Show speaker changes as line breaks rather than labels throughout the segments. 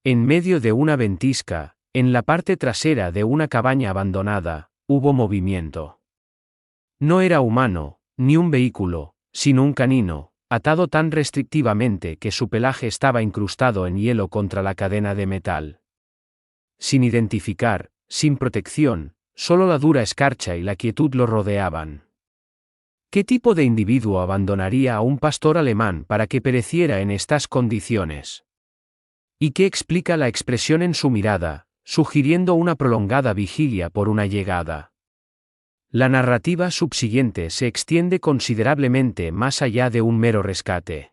En medio de una ventisca, en la parte trasera de una cabaña abandonada, hubo movimiento. No era humano, ni un vehículo, sino un canino, atado tan restrictivamente que su pelaje estaba incrustado en hielo contra la cadena de metal. Sin identificar, sin protección, solo la dura escarcha y la quietud lo rodeaban. ¿Qué tipo de individuo abandonaría a un pastor alemán para que pereciera en estas condiciones? ¿Y qué explica la expresión en su mirada, sugiriendo una prolongada vigilia por una llegada? La narrativa subsiguiente se extiende considerablemente más allá de un mero rescate.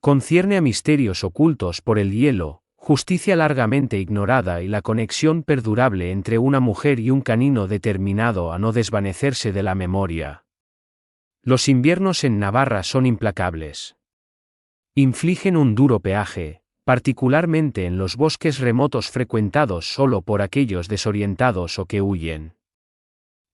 Concierne a misterios ocultos por el hielo, justicia largamente ignorada y la conexión perdurable entre una mujer y un canino determinado a no desvanecerse de la memoria. Los inviernos en Navarra son implacables. Infligen un duro peaje, particularmente en los bosques remotos frecuentados solo por aquellos desorientados o que huyen.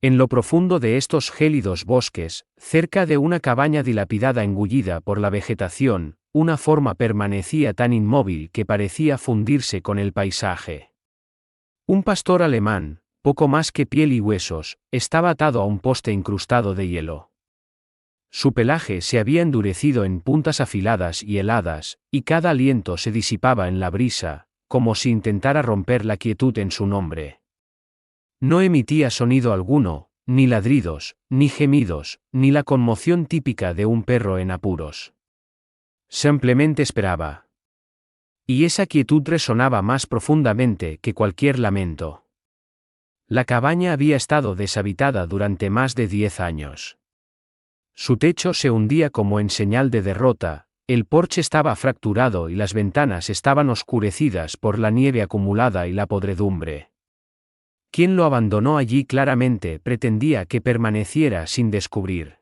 En lo profundo de estos gélidos bosques, cerca de una cabaña dilapidada engullida por la vegetación, una forma permanecía tan inmóvil que parecía fundirse con el paisaje. Un pastor alemán, poco más que piel y huesos, estaba atado a un poste incrustado de hielo. Su pelaje se había endurecido en puntas afiladas y heladas, y cada aliento se disipaba en la brisa, como si intentara romper la quietud en su nombre. No emitía sonido alguno, ni ladridos, ni gemidos, ni la conmoción típica de un perro en apuros. Simplemente esperaba. Y esa quietud resonaba más profundamente que cualquier lamento. La cabaña había estado deshabitada durante más de 10 años. Su techo se hundía como en señal de derrota, el porche estaba fracturado y las ventanas estaban oscurecidas por la nieve acumulada y la podredumbre. Quien lo abandonó allí claramente pretendía que permaneciera sin descubrir.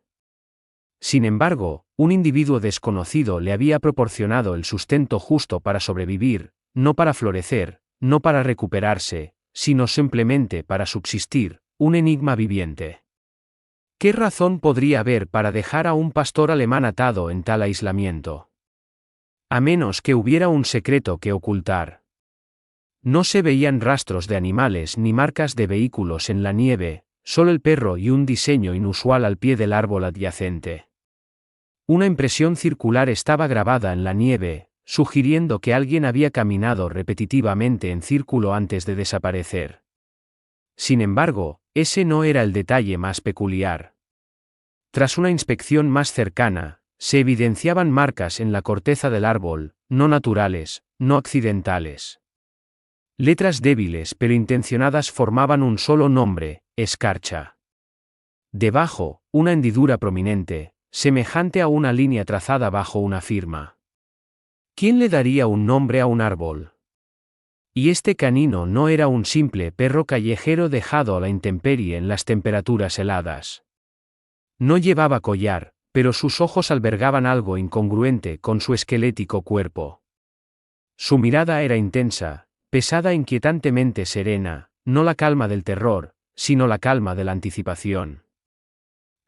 Sin embargo, un individuo desconocido le había proporcionado el sustento justo para sobrevivir, no para florecer, no para recuperarse, sino simplemente para subsistir, un enigma viviente. ¿Qué razón podría haber para dejar a un pastor alemán atado en tal aislamiento? A menos que hubiera un secreto que ocultar. No se veían rastros de animales ni marcas de vehículos en la nieve, solo el perro y un diseño inusual al pie del árbol adyacente. Una impresión circular estaba grabada en la nieve, sugiriendo que alguien había caminado repetitivamente en círculo antes de desaparecer. Sin embargo, ese no era el detalle más peculiar. Tras una inspección más cercana, se evidenciaban marcas en la corteza del árbol, no naturales, no accidentales. Letras débiles pero intencionadas formaban un solo nombre, escarcha. Debajo, una hendidura prominente, semejante a una línea trazada bajo una firma. ¿Quién le daría un nombre a un árbol? Y este canino no era un simple perro callejero dejado a la intemperie en las temperaturas heladas. No llevaba collar, pero sus ojos albergaban algo incongruente con su esquelético cuerpo. Su mirada era intensa, pesada e inquietantemente serena, no la calma del terror, sino la calma de la anticipación.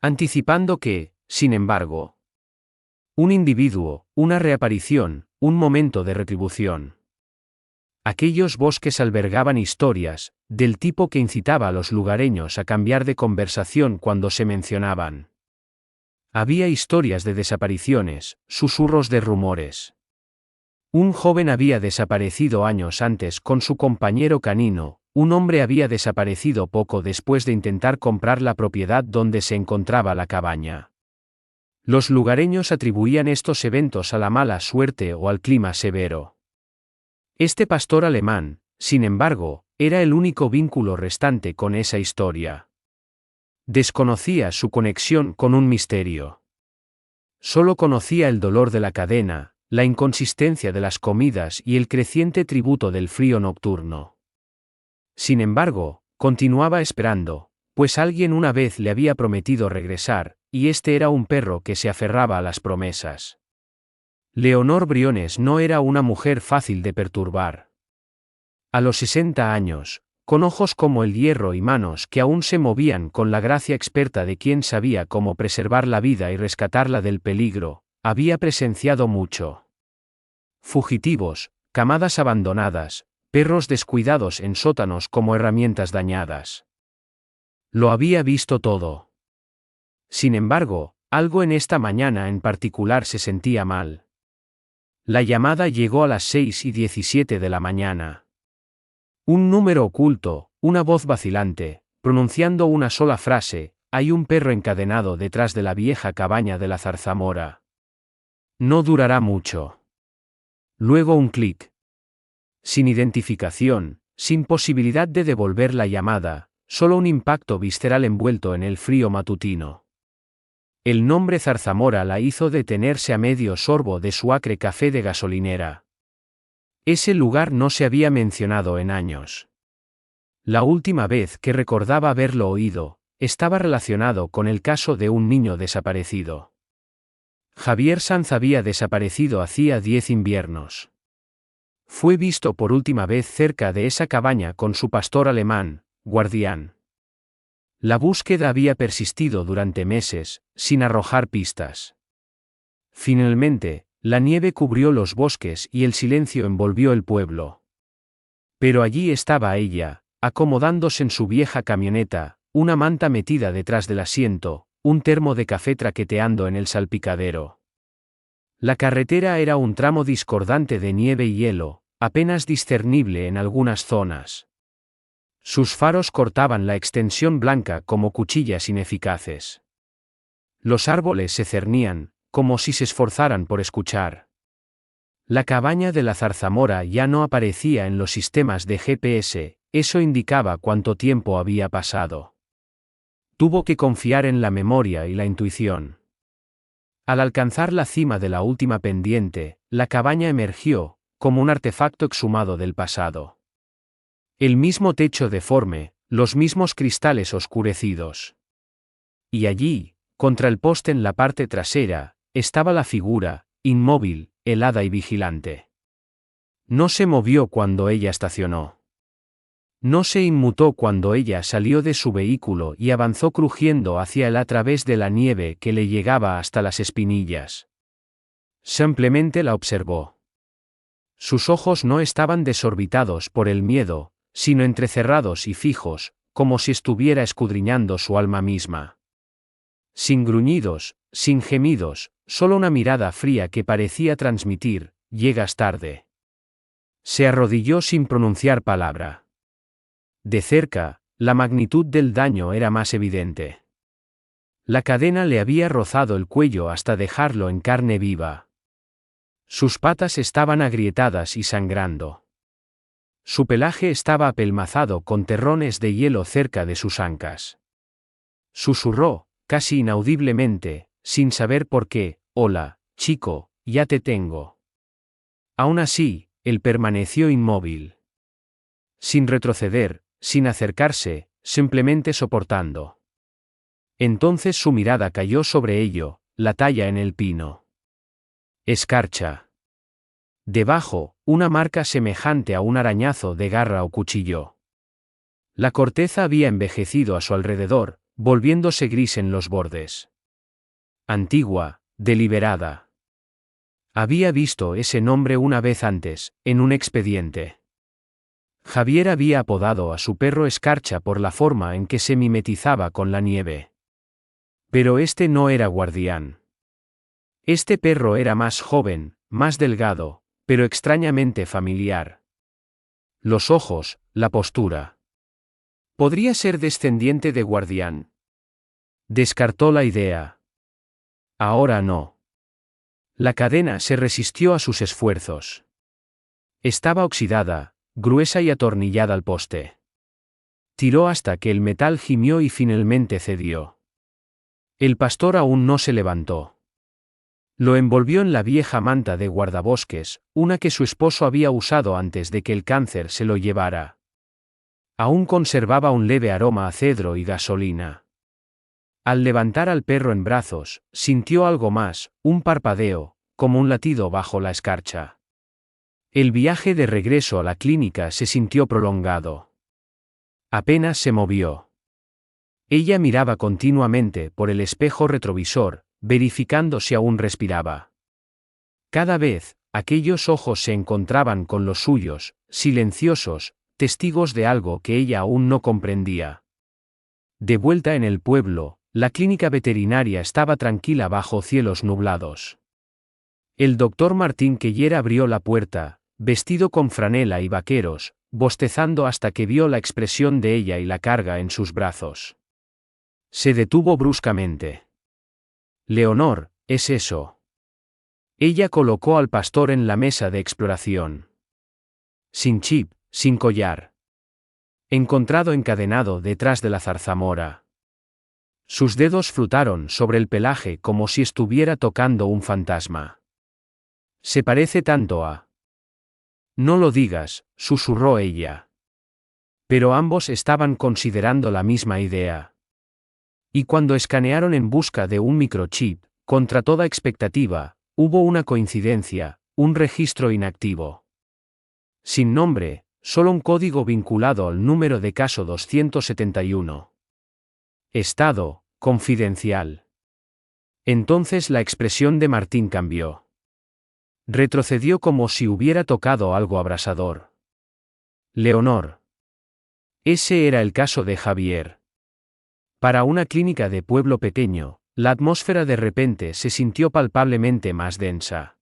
Anticipando que, sin embargo, un individuo, una reaparición, un momento de retribución. Aquellos bosques albergaban historias, del tipo que incitaba a los lugareños a cambiar de conversación cuando se mencionaban. Había historias de desapariciones, susurros de rumores. Un joven había desaparecido años antes con su compañero canino, un hombre había desaparecido poco después de intentar comprar la propiedad donde se encontraba la cabaña. Los lugareños atribuían estos eventos a la mala suerte o al clima severo. Este pastor alemán, sin embargo, era el único vínculo restante con esa historia. Desconocía su conexión con un misterio. Solo conocía el dolor de la cadena, la inconsistencia de las comidas y el creciente tributo del frío nocturno. Sin embargo, continuaba esperando, pues alguien una vez le había prometido regresar, y este era un perro que se aferraba a las promesas. Leonor Briones no era una mujer fácil de perturbar. A los 60 años, con ojos como el hierro y manos que aún se movían con la gracia experta de quien sabía cómo preservar la vida y rescatarla del peligro, había presenciado mucho. Fugitivos, camadas abandonadas, perros descuidados en sótanos como herramientas dañadas. Lo había visto todo. Sin embargo, algo en esta mañana en particular se sentía mal. La llamada llegó a las 6:17 de la mañana. Un número oculto, una voz vacilante, pronunciando una sola frase: hay un perro encadenado detrás de la vieja cabaña de la zarzamora. No durará mucho. Luego un clic. Sin identificación, sin posibilidad de devolver la llamada, solo un impacto visceral envuelto en el frío matutino. El nombre zarzamora la hizo detenerse a medio sorbo de su acre café de gasolinera. Ese lugar no se había mencionado en años. La última vez que recordaba haberlo oído, estaba relacionado con el caso de un niño desaparecido. Javier Sanz había desaparecido hacía 10 inviernos. Fue visto por última vez cerca de esa cabaña con su pastor alemán, Guardián. La búsqueda había persistido durante meses, sin arrojar pistas. Finalmente, la nieve cubrió los bosques y el silencio envolvió el pueblo. Pero allí estaba ella, acomodándose en su vieja camioneta, una manta metida detrás del asiento, un termo de café traqueteando en el salpicadero. La carretera era un tramo discordante de nieve y hielo, apenas discernible en algunas zonas. Sus faros cortaban la extensión blanca como cuchillas ineficaces. Los árboles se cernían, como si se esforzaran por escuchar. La cabaña de la zarzamora ya no aparecía en los sistemas de GPS, eso indicaba cuánto tiempo había pasado. Tuvo que confiar en la memoria y la intuición. Al alcanzar la cima de la última pendiente, la cabaña emergió, como un artefacto exhumado del pasado. El mismo techo deforme, los mismos cristales oscurecidos. Y allí, contra el poste en la parte trasera, estaba la figura, inmóvil, helada y vigilante. No se movió cuando ella estacionó. No se inmutó cuando ella salió de su vehículo y avanzó crujiendo hacia él a través de la nieve que le llegaba hasta las espinillas. Simplemente la observó. Sus ojos no estaban desorbitados por el miedo, sino entrecerrados y fijos, como si estuviera escudriñando su alma misma. Sin gruñidos, sin gemidos, solo una mirada fría que parecía transmitir: llegas tarde. Se arrodilló sin pronunciar palabra. De cerca, la magnitud del daño era más evidente. La cadena le había rozado el cuello hasta dejarlo en carne viva. Sus patas estaban agrietadas y sangrando. Su pelaje estaba apelmazado con terrones de hielo cerca de sus ancas. Susurró, casi inaudiblemente, sin saber por qué: hola, chico, ya te tengo. Aún así, él permaneció inmóvil. Sin retroceder, sin acercarse, simplemente soportando. Entonces su mirada cayó sobre ello, la talla en el pino. Escarcha. Debajo, una marca semejante a un arañazo de garra o cuchillo. La corteza había envejecido a su alrededor, volviéndose gris en los bordes. Antigua, deliberada. Había visto ese nombre una vez antes, en un expediente. Javier había apodado a su perro Escarcha por la forma en que se mimetizaba con la nieve. Pero este no era Guardián. Este perro era más joven, más delgado, pero extrañamente familiar. Los ojos, la postura. ¿Podría ser descendiente de Guardián? Descartó la idea. Ahora no. La cadena se resistió a sus esfuerzos. Estaba oxidada, gruesa y atornillada al poste. Tiró hasta que el metal gimió y finalmente cedió. El pastor aún no se levantó. Lo envolvió en la vieja manta de guardabosques, una que su esposo había usado antes de que el cáncer se lo llevara. Aún conservaba un leve aroma a cedro y gasolina. Al levantar al perro en brazos, sintió algo más, un parpadeo, como un latido bajo la escarcha. El viaje de regreso a la clínica se sintió prolongado. Apenas se movió. Ella miraba continuamente por el espejo retrovisor, verificando si aún respiraba. Cada vez, aquellos ojos se encontraban con los suyos, silenciosos, testigos de algo que ella aún no comprendía. De vuelta en el pueblo, la clínica veterinaria estaba tranquila bajo cielos nublados. El doctor Martín Cuéllar abrió la puerta, vestido con franela y vaqueros, bostezando hasta que vio la expresión de ella y la carga en sus brazos. Se detuvo bruscamente. Leonor, ¿es eso? Ella colocó al pastor en la mesa de exploración. Sin chip, sin collar. Encontrado encadenado detrás de la zarzamora. Sus dedos flotaron sobre el pelaje como si estuviera tocando un fantasma. Se parece tanto a... No lo digas, susurró ella. Pero ambos estaban considerando la misma idea. Y cuando escanearon en busca de un microchip, contra toda expectativa, hubo una coincidencia, un registro inactivo. Sin nombre, solo un código vinculado al número de caso 271. Estado, confidencial. Entonces la expresión de Martín cambió. Retrocedió como si hubiera tocado algo abrasador. Leonor. Ese era el caso de Javier. Para una clínica de pueblo pequeño, la atmósfera de repente se sintió palpablemente más densa.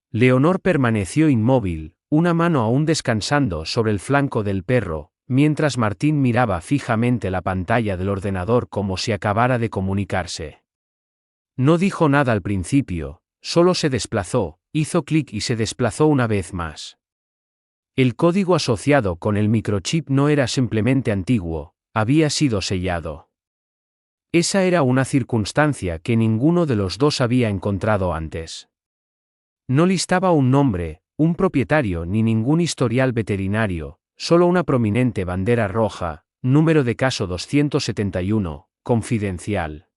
Leonor permaneció inmóvil, una mano aún descansando sobre el flanco del perro, mientras Martín miraba fijamente la pantalla del ordenador como si acabara de comunicarse. No dijo nada al principio, solo se desplazó, hizo clic y se desplazó una vez más. El código asociado con el microchip no era simplemente antiguo, había sido sellado. Esa era una circunstancia que ninguno de los dos había encontrado antes. No listaba un nombre, un propietario ni ningún historial veterinario, solo una prominente bandera roja, número de caso 271, confidencial.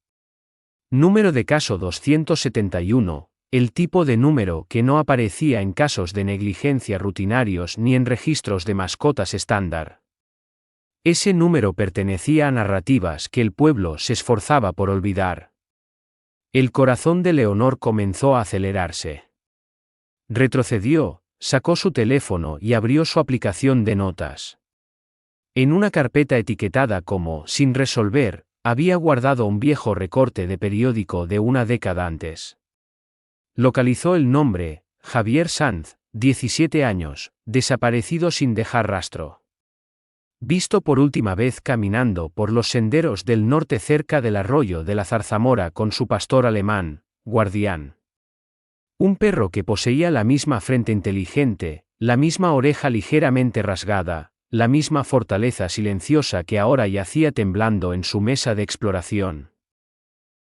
Número de caso 271, el tipo de número que no aparecía en casos de negligencia rutinarios ni en registros de mascotas estándar. Ese número pertenecía a narrativas que el pueblo se esforzaba por olvidar. El corazón de Leonor comenzó a acelerarse. Retrocedió, sacó su teléfono y abrió su aplicación de notas. En una carpeta etiquetada como «sin resolver», había guardado un viejo recorte de periódico de una década antes. Localizó el nombre, Javier Sanz, 17 años, desaparecido sin dejar rastro. Visto por última vez caminando por los senderos del norte cerca del arroyo de la Zarzamora con su pastor alemán, Guardián. Un perro que poseía la misma frente inteligente, la misma oreja ligeramente rasgada, la misma fortaleza silenciosa que ahora yacía temblando en su mesa de exploración.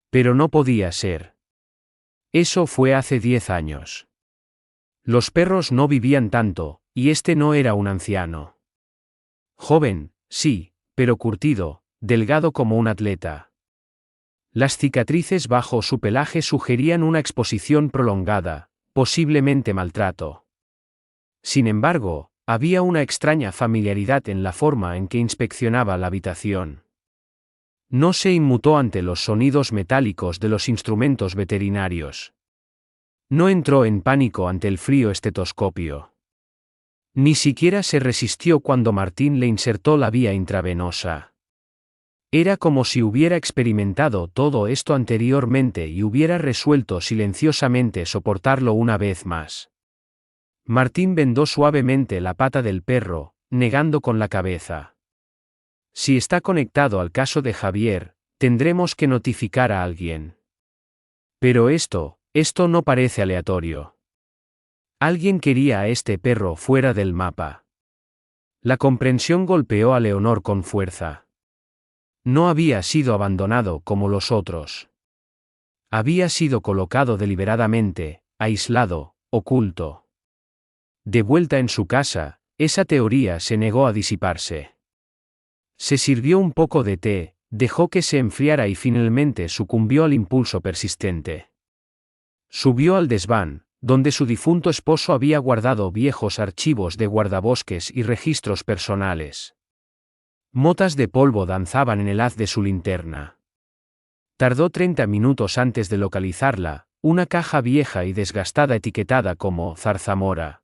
Pero no podía ser. Eso fue hace 10 años. Los perros no vivían tanto, y este no era un anciano. Joven, sí, pero curtido, delgado como un atleta. Las cicatrices bajo su pelaje sugerían una exposición prolongada, posiblemente maltrato. Sin embargo, había una extraña familiaridad en la forma en que inspeccionaba la habitación. No se inmutó ante los sonidos metálicos de los instrumentos veterinarios. No entró en pánico ante el frío estetoscopio. Ni siquiera se resistió cuando Martín le insertó la vía intravenosa. Era como si hubiera experimentado todo esto anteriormente y hubiera resuelto silenciosamente soportarlo una vez más. Martín vendó suavemente la pata del perro, negando con la cabeza. Si está conectado al caso de Javier, tendremos que notificar a alguien. Pero esto no parece aleatorio. Alguien quería a este perro fuera del mapa. La comprensión golpeó a Leonor con fuerza. No había sido abandonado como los otros. Había sido colocado deliberadamente, aislado, oculto. De vuelta en su casa, esa teoría se negó a disiparse. Se sirvió un poco de té, dejó que se enfriara y finalmente sucumbió al impulso persistente. Subió al desván, donde su difunto esposo había guardado viejos archivos de guardabosques y registros personales. Motas de polvo danzaban en el haz de su linterna. Tardó 30 minutos antes de localizarla, una caja vieja y desgastada etiquetada como Zarzamora.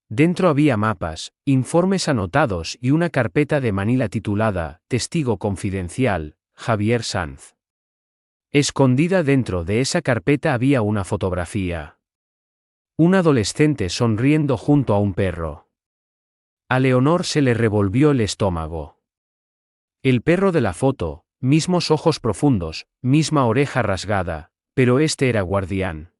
Dentro había mapas, informes anotados y una carpeta de Manila titulada Testigo Confidencial, Javier Sanz. Escondida dentro de esa carpeta había una fotografía. Un adolescente sonriendo junto a un perro. A Leonor se le revolvió el estómago. El perro de la foto, mismos ojos profundos, misma oreja rasgada, pero este era Guardián.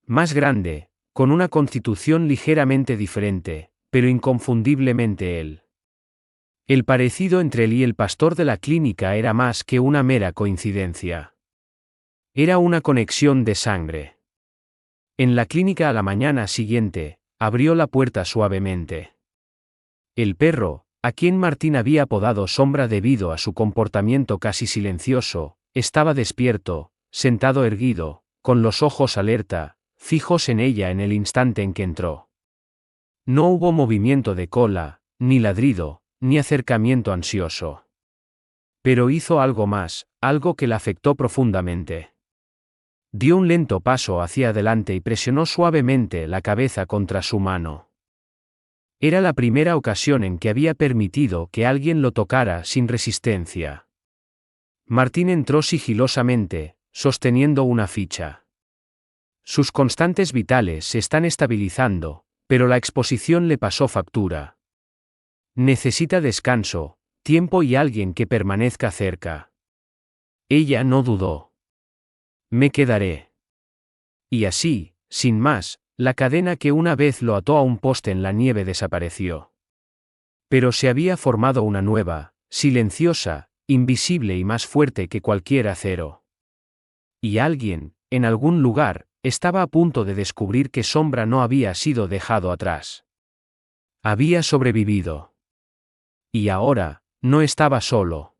Más grande, con una constitución ligeramente diferente, pero inconfundiblemente él. El parecido entre él y el pastor de la clínica era más que una mera coincidencia. Era una conexión de sangre. En la clínica a la mañana siguiente, abrió la puerta suavemente. El perro, a quien Martín había apodado Sombra debido a su comportamiento casi silencioso, estaba despierto, sentado erguido, con los ojos alerta, fijos en ella en el instante en que entró. No hubo movimiento de cola, ni ladrido, ni acercamiento ansioso. Pero hizo algo más, algo que la afectó profundamente. Dio un lento paso hacia adelante y presionó suavemente la cabeza contra su mano. Era la primera ocasión en que había permitido que alguien lo tocara sin resistencia. Martín entró sigilosamente, sosteniendo una ficha. Sus constantes vitales se están estabilizando, pero la exposición le pasó factura. Necesita descanso, tiempo y alguien que permanezca cerca. Ella no dudó. Me quedaré. Y así, sin más, la cadena que una vez lo ató a un poste en la nieve desapareció. Pero se había formado una nueva, silenciosa, invisible y más fuerte que cualquier acero. Y alguien, en algún lugar, estaba a punto de descubrir que Sombra no había sido dejado atrás. Había sobrevivido. Y ahora, no estaba solo.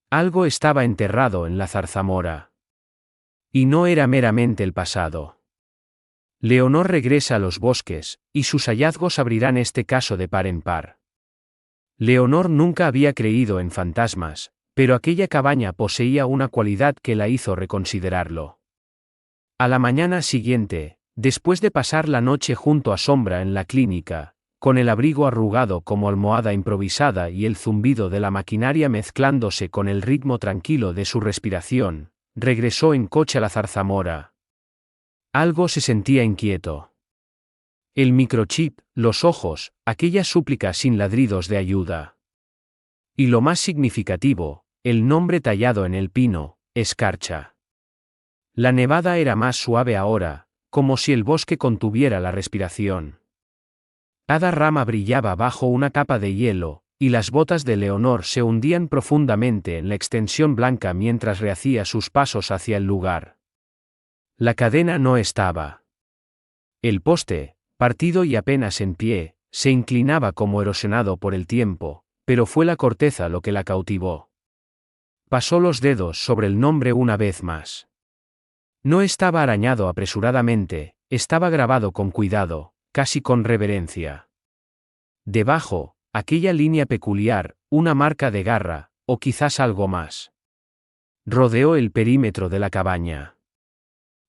Algo estaba enterrado en la zarzamora. Y no era meramente el pasado. Leonor regresa a los bosques, y sus hallazgos abrirán este caso de par en par. Leonor nunca había creído en fantasmas, pero aquella cabaña poseía una cualidad que la hizo reconsiderarlo. A la mañana siguiente, después de pasar la noche junto a Sombra en la clínica, con el abrigo arrugado como almohada improvisada y el zumbido de la maquinaria mezclándose con el ritmo tranquilo de su respiración, regresó en coche a la zarzamora. Algo se sentía inquieto. El microchip, los ojos, aquellas súplicas sin ladridos de ayuda. Y lo más significativo, el nombre tallado en el pino, escarcha. La nevada era más suave ahora, como si el bosque contuviera la respiración. Cada rama brillaba bajo una capa de hielo, y las botas de Leonor se hundían profundamente en la extensión blanca mientras rehacía sus pasos hacia el lugar. La cadena no estaba. El poste, partido y apenas en pie, se inclinaba como erosionado por el tiempo, pero fue la corteza lo que la cautivó. Pasó los dedos sobre el nombre una vez más. No estaba arañado apresuradamente, estaba grabado con cuidado, casi con reverencia. Debajo, aquella línea peculiar, una marca de garra, o quizás algo más. Rodeó el perímetro de la cabaña.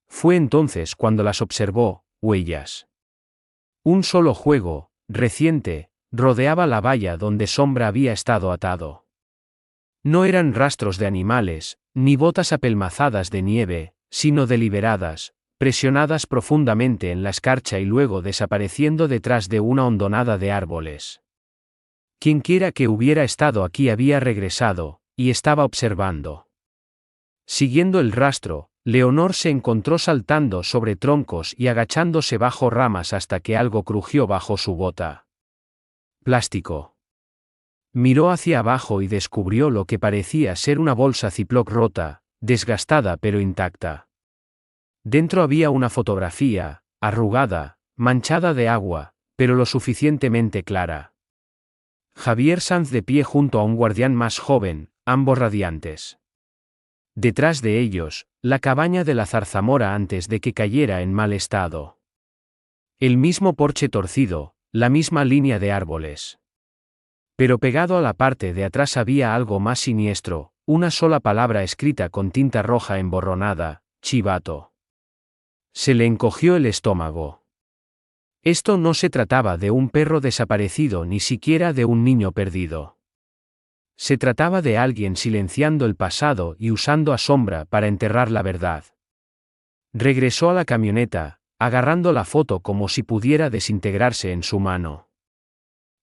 Fue entonces cuando las observó, huellas. Un solo juego, reciente, rodeaba la valla donde Sombra había estado atado. No eran rastros de animales, ni botas apelmazadas de nieve, sino deliberadas, presionadas profundamente en la escarcha y luego desapareciendo detrás de una hondonada de árboles. Quienquiera que hubiera estado aquí había regresado, y estaba observando. Siguiendo el rastro, Leonor se encontró saltando sobre troncos y agachándose bajo ramas hasta que algo crujió bajo su bota. Plástico. Miró hacia abajo y descubrió lo que parecía ser una bolsa Ziploc rota, desgastada pero intacta. Dentro había una fotografía, arrugada, manchada de agua, pero lo suficientemente clara. Javier Sanz de pie junto a un guardián más joven, ambos radiantes. Detrás de ellos, la cabaña de la zarzamora antes de que cayera en mal estado. El mismo porche torcido, la misma línea de árboles. Pero pegado a la parte de atrás había algo más siniestro, una sola palabra escrita con tinta roja emborronada, chivato. Se le encogió el estómago. Esto no se trataba de un perro desaparecido ni siquiera de un niño perdido. Se trataba de alguien silenciando el pasado y usando a Sombra para enterrar la verdad. Regresó a la camioneta, agarrando la foto como si pudiera desintegrarse en su mano.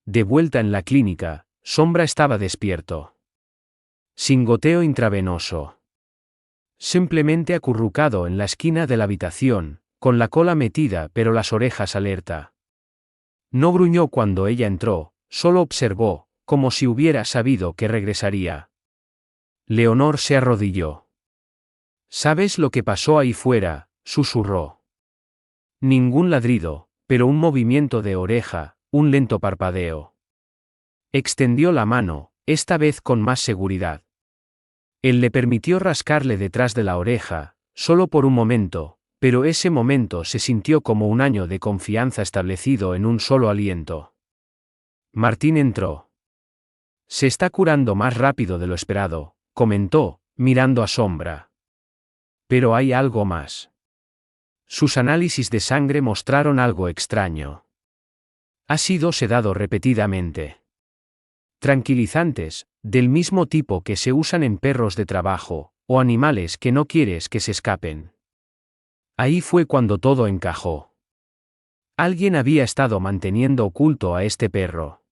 De vuelta en la clínica, Sombra estaba despierto. Sin goteo intravenoso. Simplemente acurrucado en la esquina de la habitación, con la cola metida pero las orejas alerta. No gruñó cuando ella entró, solo observó, como si hubiera sabido que regresaría. Leonor se arrodilló. ¿Sabes lo que pasó ahí fuera?, susurró. Ningún ladrido, pero un movimiento de oreja, un lento parpadeo. Extendió la mano, esta vez con más seguridad. Él le permitió rascarle detrás de la oreja, solo por un momento, pero ese momento se sintió como un año de confianza establecido en un solo aliento. Martín entró. Se está curando más rápido de lo esperado, comentó, mirando a Sombra. Pero hay algo más. Sus análisis de sangre mostraron algo extraño. Ha sido sedado repetidamente. Tranquilizantes, del mismo tipo que se usan en perros de trabajo, o animales que no quieres que se escapen. Ahí fue cuando todo encajó. Alguien había estado manteniendo oculto a este perro.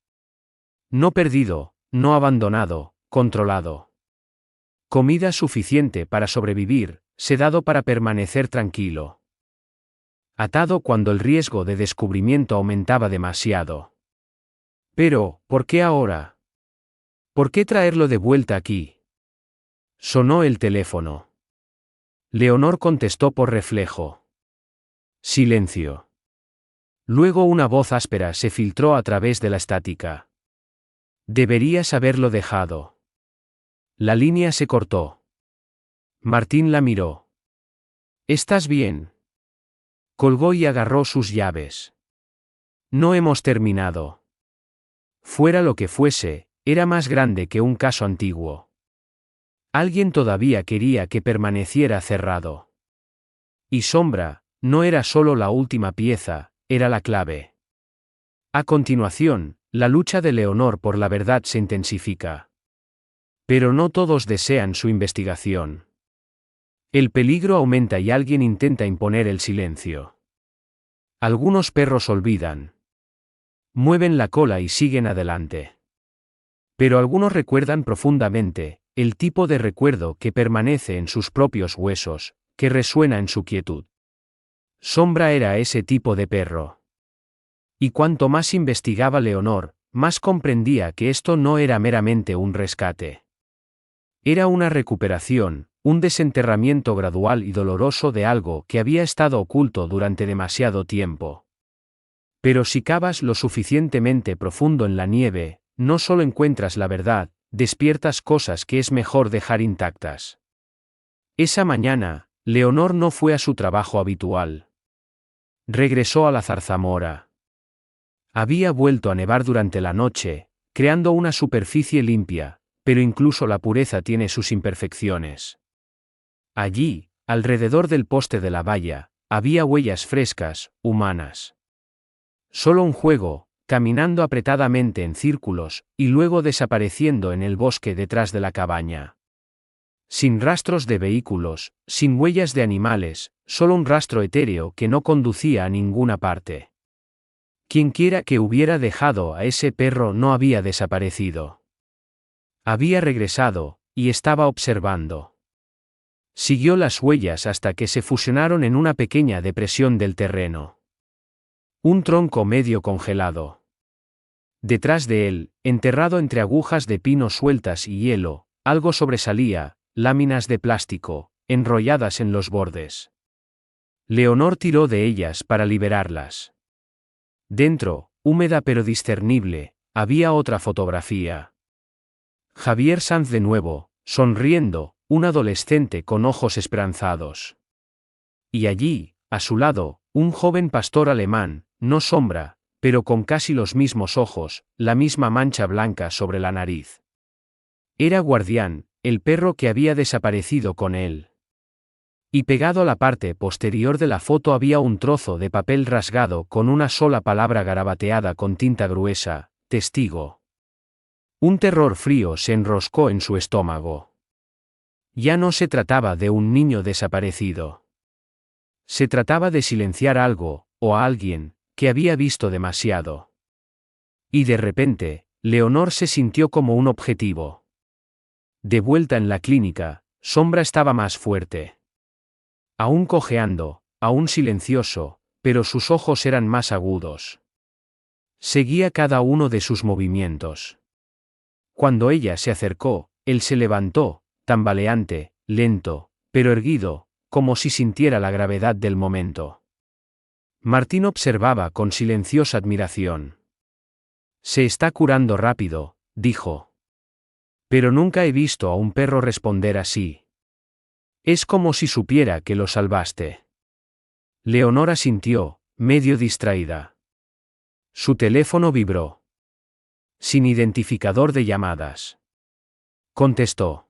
No perdido, no abandonado, controlado. Comida suficiente para sobrevivir, sedado para permanecer tranquilo. Atado cuando el riesgo de descubrimiento aumentaba demasiado. Pero, ¿por qué ahora? ¿Por qué traerlo de vuelta aquí? Sonó el teléfono. Leonor contestó por reflejo. Silencio. Luego una voz áspera se filtró a través de la estática. Deberías haberlo dejado. La línea se cortó. Martín la miró. ¿Estás bien? Colgó y agarró sus llaves. No hemos terminado. Fuera lo que fuese, era más grande que un caso antiguo. Alguien todavía quería que permaneciera cerrado. Y Sombra, no era solo la última pieza, era la clave. A continuación, la lucha de Leonor por la verdad se intensifica. Pero no todos desean su investigación. El peligro aumenta y alguien intenta imponer el silencio. Algunos perros olvidan. Mueven la cola y siguen adelante. Pero algunos recuerdan profundamente, el tipo de recuerdo que permanece en sus propios huesos, que resuena en su quietud. Sombra era ese tipo de perro. Y cuanto más investigaba Leonor, más comprendía que esto no era meramente un rescate. Era una recuperación, un desenterramiento gradual y doloroso de algo que había estado oculto durante demasiado tiempo. Pero si cavas lo suficientemente profundo en la nieve, no solo encuentras la verdad, despiertas cosas que es mejor dejar intactas. Esa mañana, Leonor no fue a su trabajo habitual. Regresó a la zarzamora. Había vuelto a nevar durante la noche, creando una superficie limpia, pero incluso la pureza tiene sus imperfecciones. Allí, alrededor del poste de la valla, había huellas frescas, humanas. Solo un juego, caminando apretadamente en círculos, y luego desapareciendo en el bosque detrás de la cabaña. Sin rastros de vehículos, sin huellas de animales, solo un rastro etéreo que no conducía a ninguna parte. Quienquiera que hubiera dejado a ese perro no había desaparecido. Había regresado, y estaba observando. Siguió las huellas hasta que se fusionaron en una pequeña depresión del terreno. Un tronco medio congelado. Detrás de él, enterrado entre agujas de pino sueltas y hielo, algo sobresalía, láminas de plástico, enrolladas en los bordes. Leonor tiró de ellas para liberarlas. Dentro, húmeda pero discernible, había otra fotografía. Javier Sanz de nuevo, sonriendo, un adolescente con ojos esperanzados. Y allí, a su lado, un joven pastor alemán, no Sombra, pero con casi los mismos ojos, la misma mancha blanca sobre la nariz. Era Guardián, el perro que había desaparecido con él. Y pegado a la parte posterior de la foto había un trozo de papel rasgado con una sola palabra garabateada con tinta gruesa: testigo. Un terror frío se enroscó en su estómago. Ya no se trataba de un niño desaparecido. Se trataba de silenciar algo, o a alguien, que había visto demasiado. Y de repente, Leonor se sintió como un objetivo. De vuelta en la clínica, Sombra estaba más fuerte. Aún cojeando, aún silencioso, pero sus ojos eran más agudos. Seguía cada uno de sus movimientos. Cuando ella se acercó, él se levantó, tambaleante, lento, pero erguido, como si sintiera la gravedad del momento. Martín observaba con silenciosa admiración. Se está curando rápido, dijo. Pero nunca he visto a un perro responder así. Es como si supiera que lo salvaste. Leonor asintió, medio distraída. Su teléfono vibró. Sin identificador de llamadas. Contestó.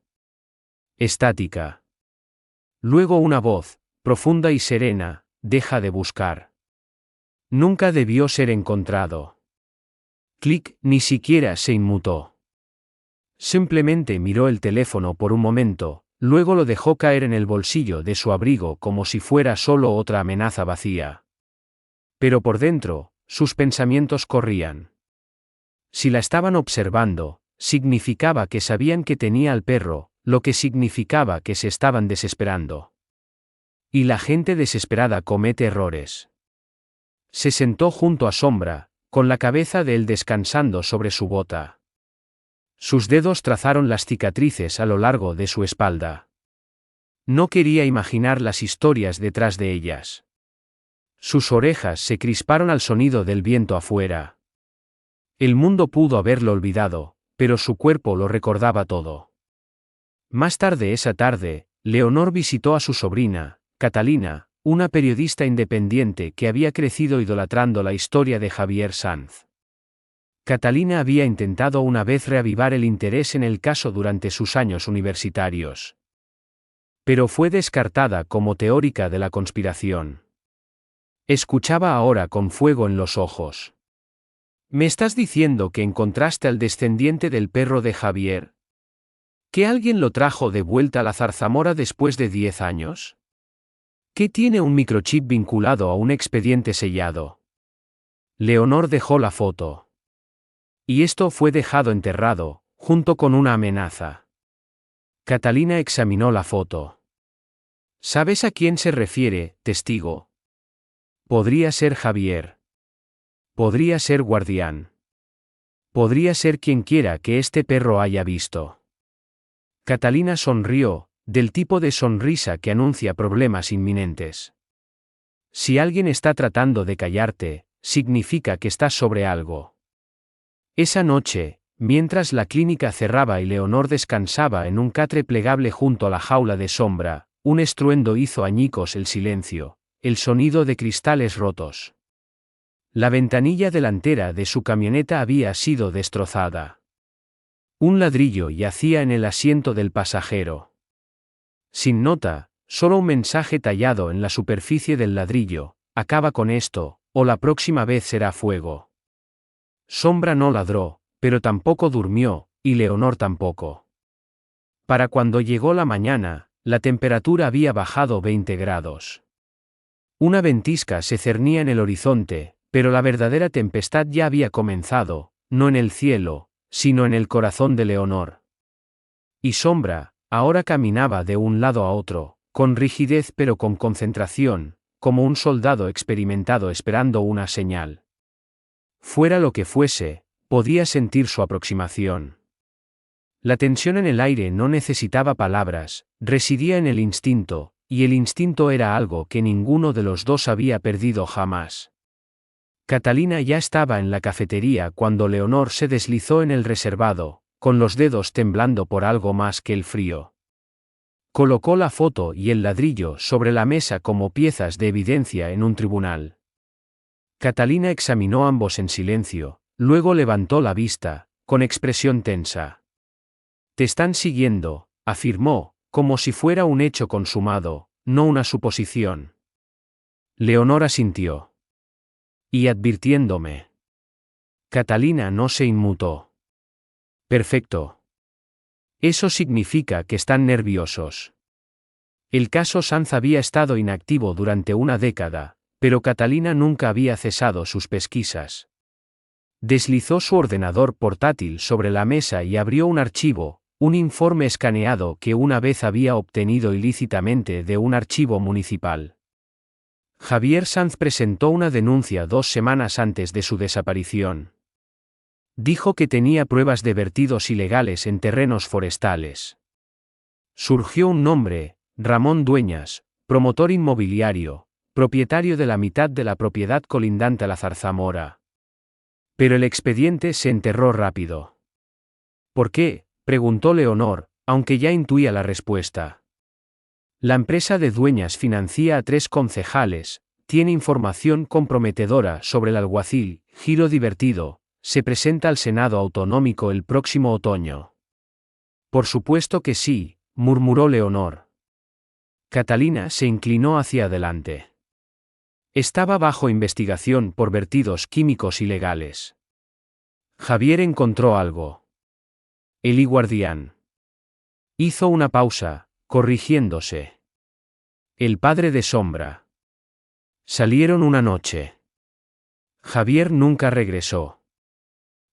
Estática. Luego una voz, profunda y serena: deja de buscar. Nunca debió ser encontrado. Clic, ni siquiera se inmutó. Simplemente miró el teléfono por un momento, luego lo dejó caer en el bolsillo de su abrigo como si fuera solo otra amenaza vacía. Pero por dentro, sus pensamientos corrían. Si la estaban observando, significaba que sabían que tenía al perro, lo que significaba que se estaban desesperando. Y la gente desesperada comete errores. Se sentó junto a Sombra, con la cabeza de él descansando sobre su bota. Sus dedos trazaron las cicatrices a lo largo de su espalda. No quería imaginar las historias detrás de ellas. Sus orejas se crisparon al sonido del viento afuera. El mundo pudo haberlo olvidado, pero su cuerpo lo recordaba todo. Más tarde esa tarde, Leonor visitó a su sobrina, Catalina, una periodista independiente que había crecido idolatrando la historia de Javier Sanz. Catalina había intentado una vez reavivar el interés en el caso durante sus años universitarios. Pero fue descartada como teórica de la conspiración. Escuchaba ahora con fuego en los ojos. ¿Me estás diciendo que encontraste al descendiente del perro de Javier? ¿Que alguien lo trajo de vuelta a la zarzamora después de 10 años? ¿Que tiene un microchip vinculado a un expediente sellado? Leonor dejó la foto. Y esto fue dejado enterrado, junto con una amenaza. Catalina examinó la foto. ¿Sabes a quién se refiere, testigo? Podría ser Javier. Podría ser Guardián. Podría ser quien quiera que este perro haya visto. Catalina sonrió, del tipo de sonrisa que anuncia problemas inminentes. Si alguien está tratando de callarte, significa que estás sobre algo. Esa noche, mientras la clínica cerraba y Leonor descansaba en un catre plegable junto a la jaula de Sombra, un estruendo hizo añicos el silencio, el sonido de cristales rotos. La ventanilla delantera de su camioneta había sido destrozada. Un ladrillo yacía en el asiento del pasajero. Sin nota, solo un mensaje tallado en la superficie del ladrillo: acaba con esto, o la próxima vez será fuego. Sombra no ladró, pero tampoco durmió, y Leonor tampoco. Para cuando llegó la mañana, la temperatura había bajado 20 grados. Una ventisca se cernía en el horizonte, pero la verdadera tempestad ya había comenzado, no en el cielo, sino en el corazón de Leonor. Y Sombra, ahora caminaba de un lado a otro, con rigidez pero con concentración, como un soldado experimentado esperando una señal. Fuera lo que fuese, podía sentir su aproximación. La tensión en el aire no necesitaba palabras, residía en el instinto, y el instinto era algo que ninguno de los dos había perdido jamás. Catalina ya estaba en la cafetería cuando Leonor se deslizó en el reservado, con los dedos temblando por algo más que el frío. Colocó la foto y el ladrillo sobre la mesa como piezas de evidencia en un tribunal. Catalina examinó ambos en silencio, luego levantó la vista, con expresión tensa. Te están siguiendo, afirmó, como si fuera un hecho consumado, no una suposición. Leonor asintió. Y advirtiéndome. Catalina no se inmutó. Perfecto. Eso significa que están nerviosos. El caso Sanz había estado inactivo durante una década, pero Catalina nunca había cesado sus pesquisas. Deslizó su ordenador portátil sobre la mesa y abrió un archivo, un informe escaneado que una vez había obtenido ilícitamente de un archivo municipal. Javier Sanz presentó una denuncia 2 semanas antes de su desaparición. Dijo que tenía pruebas de vertidos ilegales en terrenos forestales. Surgió un nombre, Ramón Dueñas, promotor inmobiliario, propietario de la mitad de la propiedad colindante a la Zarzamora. Pero el expediente se enterró rápido. ¿Por qué?, preguntó Leonor, aunque ya intuía la respuesta. La empresa de Dueñas financia a 3 concejales, tiene información comprometedora sobre el alguacil, giro divertido, se presenta al Senado Autonómico el próximo otoño. Por supuesto que sí, murmuró Leonor. Catalina se inclinó hacia adelante. Estaba bajo investigación por vertidos químicos ilegales. Javier encontró algo. El guardián. Hizo una pausa, corrigiéndose. El padre de Sombra. Salieron una noche. Javier nunca regresó.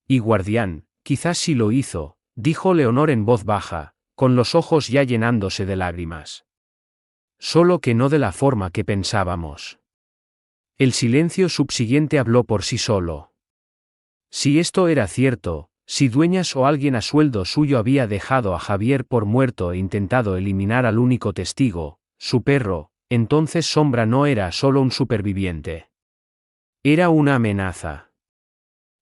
Y guardián, quizás sí lo hizo, dijo Leonor en voz baja, con los ojos ya llenándose de lágrimas. Solo que no de la forma que pensábamos. El silencio subsiguiente habló por sí solo. Si esto era cierto, si Dueñas o alguien a sueldo suyo había dejado a Javier por muerto e intentado eliminar al único testigo, su perro, entonces Sombra no era solo un superviviente. Era una amenaza.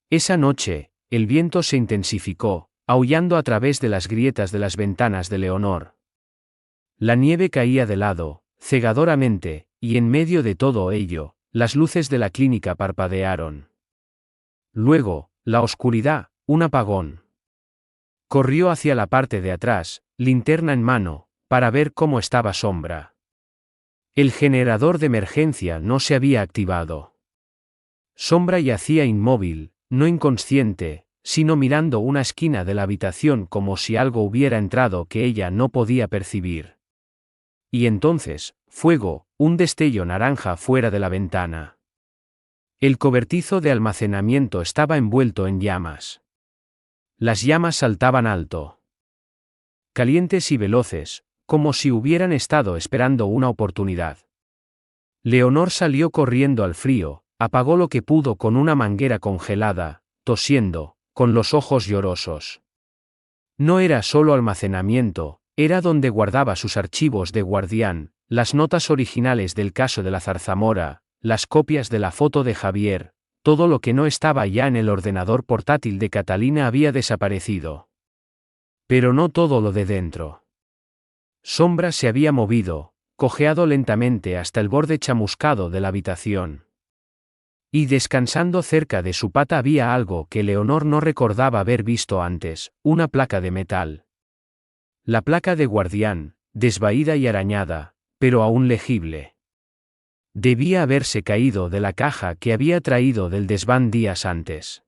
Esa noche, el viento se intensificó, aullando a través de las grietas de las ventanas de Leonor. La nieve caía de lado, cegadoramente, y en medio de todo ello, las luces de la clínica parpadearon. Luego, la oscuridad, un apagón. Corrió hacia la parte de atrás, linterna en mano, para ver cómo estaba Sombra. El generador de emergencia no se había activado. Sombra yacía inmóvil, no inconsciente, sino mirando una esquina de la habitación como si algo hubiera entrado que ella no podía percibir. Y entonces, fuego, un destello naranja fuera de la ventana. El cobertizo de almacenamiento estaba envuelto en llamas. Las llamas saltaban alto. Calientes y veloces, como si hubieran estado esperando una oportunidad. Leonor salió corriendo al frío, apagó lo que pudo con una manguera congelada, tosiendo, con los ojos llorosos. No era solo almacenamiento, era donde guardaba sus archivos de guardián, las notas originales del caso de la Zarzamora, las copias de la foto de Javier, todo lo que no estaba ya en el ordenador portátil de Catalina había desaparecido. Pero no todo lo de dentro. Sombra se había movido, cojeado lentamente hasta el borde chamuscado de la habitación. Y descansando cerca de su pata había algo que Leonor no recordaba haber visto antes, una placa de metal. La placa de guardián, desvaída y arañada, pero aún legible. Debía haberse caído de la caja que había traído del desván días antes.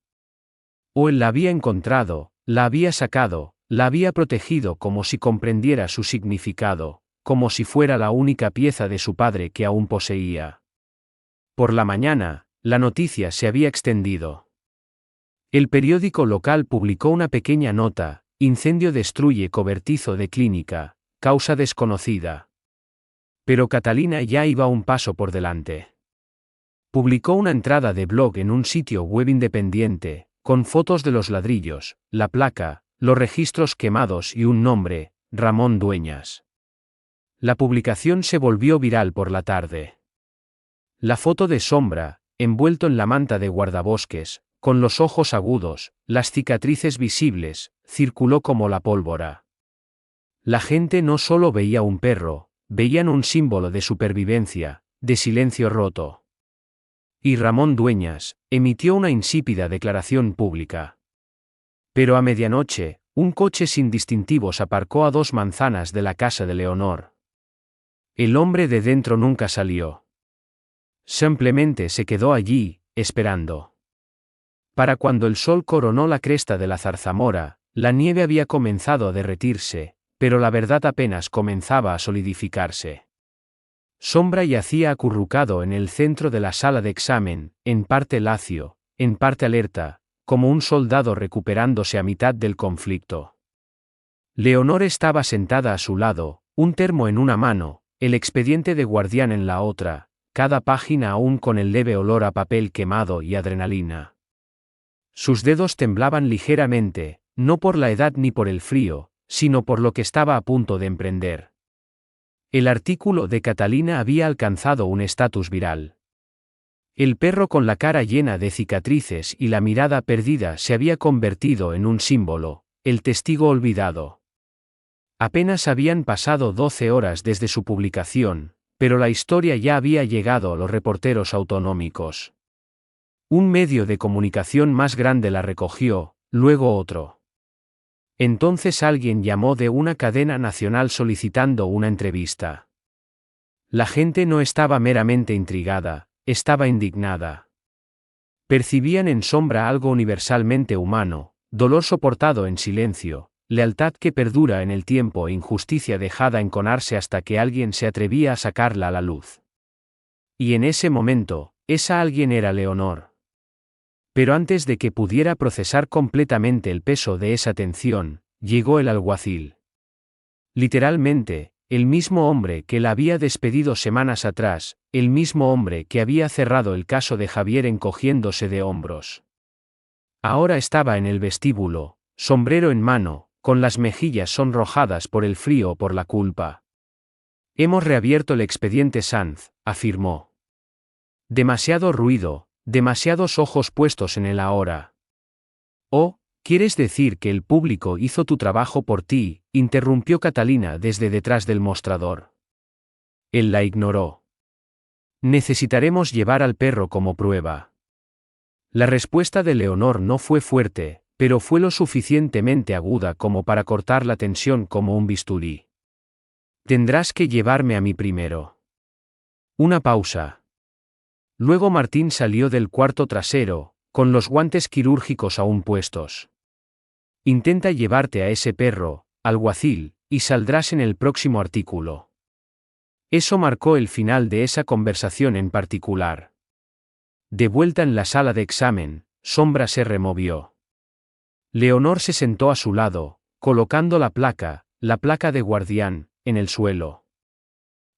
O él la había encontrado, la había sacado, la había protegido como si comprendiera su significado, como si fuera la única pieza de su padre que aún poseía. Por la mañana, la noticia se había extendido. El periódico local publicó una pequeña nota: incendio destruye cobertizo de clínica, causa desconocida. Pero Catalina ya iba un paso por delante. Publicó una entrada de blog en un sitio web independiente, con fotos de los ladrillos, la placa, los registros quemados y un nombre: Ramón Dueñas. La publicación se volvió viral por la tarde. La foto de Sombra, envuelto en la manta de guardabosques, con los ojos agudos, las cicatrices visibles, circuló como la pólvora. La gente no solo veía un perro, veían un símbolo de supervivencia, de silencio roto. Y Ramón Dueñas emitió una insípida declaración pública. Pero a medianoche, un coche sin distintivos aparcó a 2 manzanas de la casa de Leonor. El hombre de dentro nunca salió. Simplemente se quedó allí, esperando. Para cuando el sol coronó la cresta de la zarzamora, la nieve había comenzado a derretirse, pero la verdad apenas comenzaba a solidificarse. Sombra yacía acurrucado en el centro de la sala de examen, en parte lacio, en parte alerta, como un soldado recuperándose a mitad del conflicto. Leonor estaba sentada a su lado, un termo en una mano, el expediente de guardián en la otra, cada página aún con el leve olor a papel quemado y adrenalina. Sus dedos temblaban ligeramente, no por la edad ni por el frío, sino por lo que estaba a punto de emprender. El artículo de Catalina había alcanzado un estatus viral. El perro con la cara llena de cicatrices y la mirada perdida se había convertido en un símbolo, el testigo olvidado. Apenas habían pasado 12 horas desde su publicación, pero la historia ya había llegado a los reporteros autonómicos. Un medio de comunicación más grande la recogió, luego otro. Entonces alguien llamó de una cadena nacional solicitando una entrevista. La gente no estaba meramente intrigada, estaba indignada. Percibían en Sombra algo universalmente humano, dolor soportado en silencio, lealtad que perdura en el tiempo e injusticia dejada enconarse hasta que alguien se atrevía a sacarla a la luz. Y en ese momento, esa alguien era Leonor. Pero antes de que pudiera procesar completamente el peso de esa tensión, llegó el alguacil. Literalmente, el mismo hombre que la había despedido semanas atrás, el mismo hombre que había cerrado el caso de Javier encogiéndose de hombros. Ahora estaba en el vestíbulo, sombrero en mano, con las mejillas sonrojadas por el frío o por la culpa. Hemos reabierto el expediente Sanz, afirmó. Demasiado ruido. Demasiados ojos puestos en él ahora. Oh, ¿quieres decir que el público hizo tu trabajo por ti?, interrumpió Catalina desde detrás del mostrador. Él la ignoró. Necesitaremos llevar al perro como prueba. La respuesta de Leonor no fue fuerte, pero fue lo suficientemente aguda como para cortar la tensión como un bisturí. Tendrás que llevarme a mí primero. Una pausa. Luego Martín salió del cuarto trasero, con los guantes quirúrgicos aún puestos. Intenta llevarte a ese perro, alguacil, y saldrás en el próximo artículo. Eso marcó el final de esa conversación en particular. De vuelta en la sala de examen, Sombra se removió. Leonor se sentó a su lado, colocando la placa de guardián, en el suelo.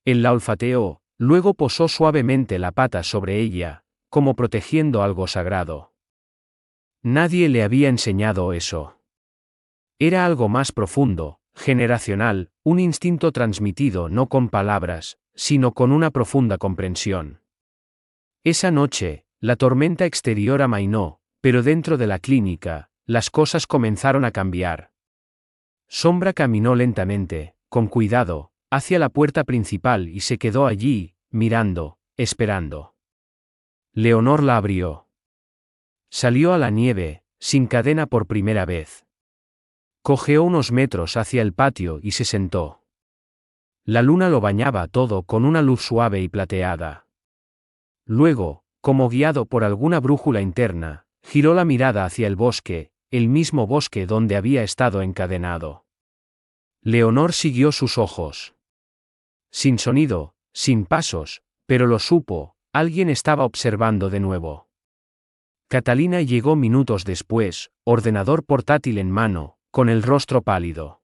Él la olfateó. Luego posó suavemente la pata sobre ella, como protegiendo algo sagrado. Nadie le había enseñado eso. Era algo más profundo, generacional, un instinto transmitido no con palabras, sino con una profunda comprensión. Esa noche, la tormenta exterior amainó, pero dentro de la clínica, las cosas comenzaron a cambiar. Sombra caminó lentamente, con cuidado, hacia la puerta principal y se quedó allí, mirando, esperando. Leonor la abrió. Salió a la nieve, sin cadena por primera vez. Cojeó unos metros hacia el patio y se sentó. La luna lo bañaba todo con una luz suave y plateada. Luego, como guiado por alguna brújula interna, giró la mirada hacia el bosque, el mismo bosque donde había estado encadenado. Leonor siguió sus ojos. Sin sonido, sin pasos, pero lo supo, alguien estaba observando de nuevo. Catalina llegó minutos después, ordenador portátil en mano, con el rostro pálido.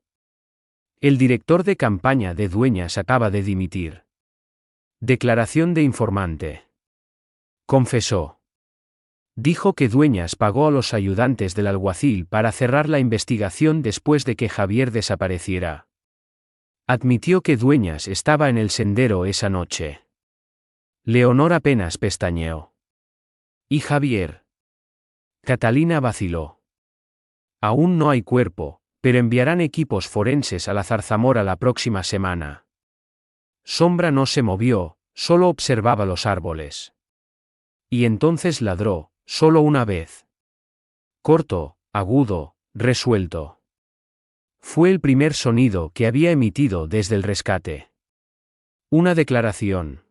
El director de campaña de Dueñas acaba de dimitir. Declaración de informante. Confesó. Dijo que Dueñas pagó a los ayudantes del alguacil para cerrar la investigación después de que Javier desapareciera. Admitió que Dueñas estaba en el sendero esa noche. Leonor apenas pestañeó. ¿Y Javier? Catalina vaciló. Aún no hay cuerpo, pero enviarán equipos forenses a la zarzamora la próxima semana. Sombra no se movió, solo observaba los árboles. Y entonces ladró, solo una vez. Corto, agudo, resuelto. Fue el primer sonido que había emitido desde el rescate. Una declaración.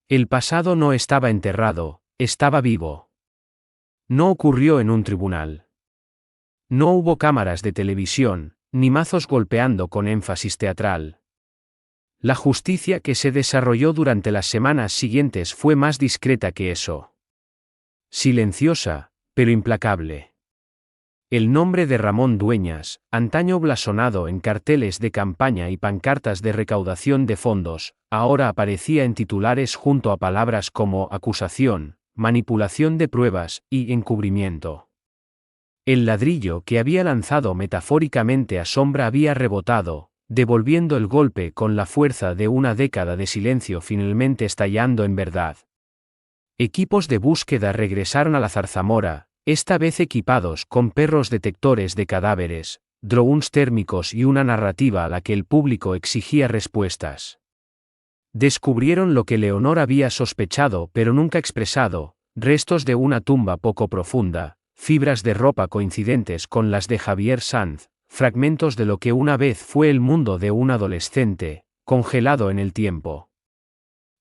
El pasado no estaba enterrado, estaba vivo. No ocurrió en un tribunal. No hubo cámaras de televisión, ni mazos golpeando con énfasis teatral. La justicia que se desarrolló durante las semanas siguientes fue más discreta que eso. Silenciosa, pero implacable. El nombre de Ramón Dueñas, antaño blasonado en carteles de campaña y pancartas de recaudación de fondos, ahora aparecía en titulares junto a palabras como acusación, manipulación de pruebas y encubrimiento. El ladrillo que había lanzado metafóricamente a Sombra había rebotado, devolviendo el golpe con la fuerza de una década de silencio finalmente estallando en verdad. Equipos de búsqueda regresaron a la zarzamora, esta vez equipados con perros detectores de cadáveres, drones térmicos y una narrativa a la que el público exigía respuestas. Descubrieron lo que Leonor había sospechado pero nunca expresado, restos de una tumba poco profunda, fibras de ropa coincidentes con las de Javier Sanz, fragmentos de lo que una vez fue el mundo de un adolescente, congelado en el tiempo.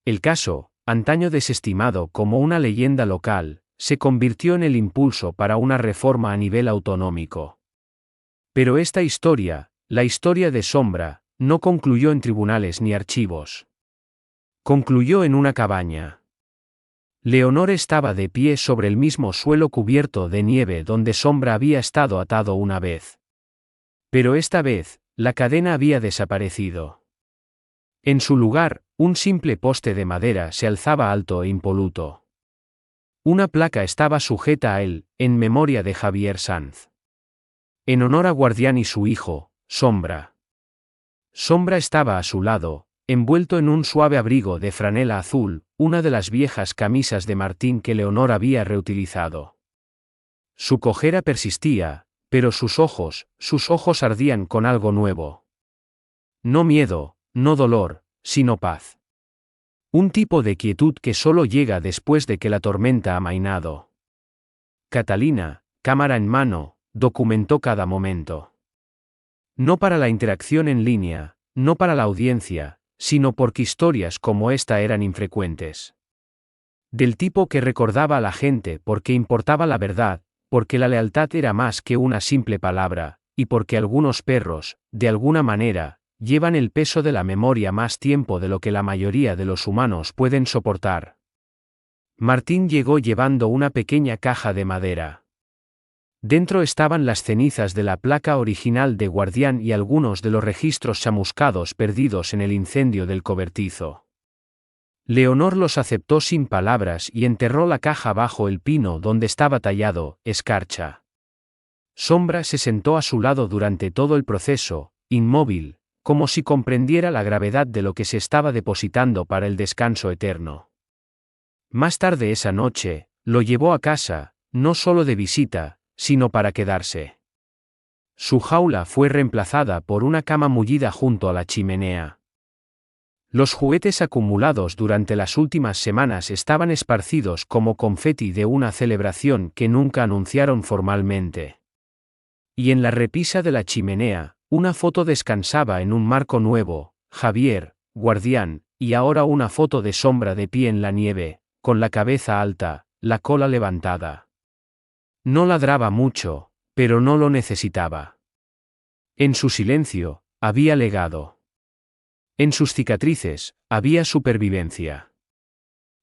El caso, antaño desestimado como una leyenda local, se convirtió en el impulso para una reforma a nivel autonómico. Pero esta historia, la historia de Sombra, no concluyó en tribunales ni archivos. Concluyó en una cabaña. Leonor estaba de pie sobre el mismo suelo cubierto de nieve donde Sombra había estado atado una vez. Pero esta vez, la cadena había desaparecido. En su lugar, un simple poste de madera se alzaba alto e impoluto. Una placa estaba sujeta a él, en memoria de Javier Sanz. En honor a Guardián y su hijo, Sombra. Sombra estaba a su lado, envuelto en un suave abrigo de franela azul, una de las viejas camisas de Martín que Leonor había reutilizado. Su cojera persistía, pero sus ojos ardían con algo nuevo. No miedo, no dolor, sino paz. Un tipo de quietud que solo llega después de que la tormenta ha amainado. Catalina, cámara en mano, documentó cada momento. No para la interacción en línea, no para la audiencia, sino porque historias como esta eran infrecuentes. Del tipo que recordaba a la gente porque importaba la verdad, porque la lealtad era más que una simple palabra, y porque algunos perros, de alguna manera, llevan el peso de la memoria más tiempo de lo que la mayoría de los humanos pueden soportar. Martín llegó llevando una pequeña caja de madera. Dentro estaban las cenizas de la placa original de Guardián y algunos de los registros chamuscados perdidos en el incendio del cobertizo. Leonor los aceptó sin palabras y enterró la caja bajo el pino donde estaba tallado, escarcha. Sombra se sentó a su lado durante todo el proceso, inmóvil, como si comprendiera la gravedad de lo que se estaba depositando para el descanso eterno. Más tarde esa noche, lo llevó a casa, no solo de visita, sino para quedarse. Su jaula fue reemplazada por una cama mullida junto a la chimenea. Los juguetes acumulados durante las últimas semanas estaban esparcidos como confeti de una celebración que nunca anunciaron formalmente. Y en la repisa de la chimenea, una foto descansaba en un marco nuevo, Javier, Guardián, y ahora una foto de Sombra de pie en la nieve, con la cabeza alta, la cola levantada. No ladraba mucho, pero no lo necesitaba. En su silencio, había legado. En sus cicatrices, había supervivencia.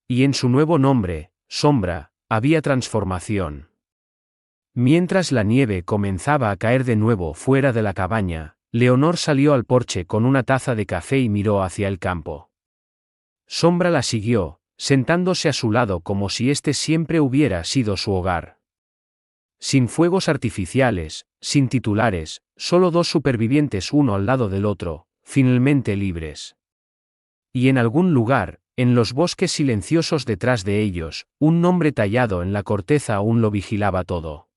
Y en su nuevo nombre, Sombra, había transformación. Mientras la nieve comenzaba a caer de nuevo fuera de la cabaña, Leonor salió al porche con una taza de café y miró hacia el campo. Sombra la siguió, sentándose a su lado como si este siempre hubiera sido su hogar. Sin fuegos artificiales, sin titulares, solo dos supervivientes uno al lado del otro, finalmente libres. Y en algún lugar, en los bosques silenciosos detrás de ellos, un nombre tallado en la corteza aún lo vigilaba todo.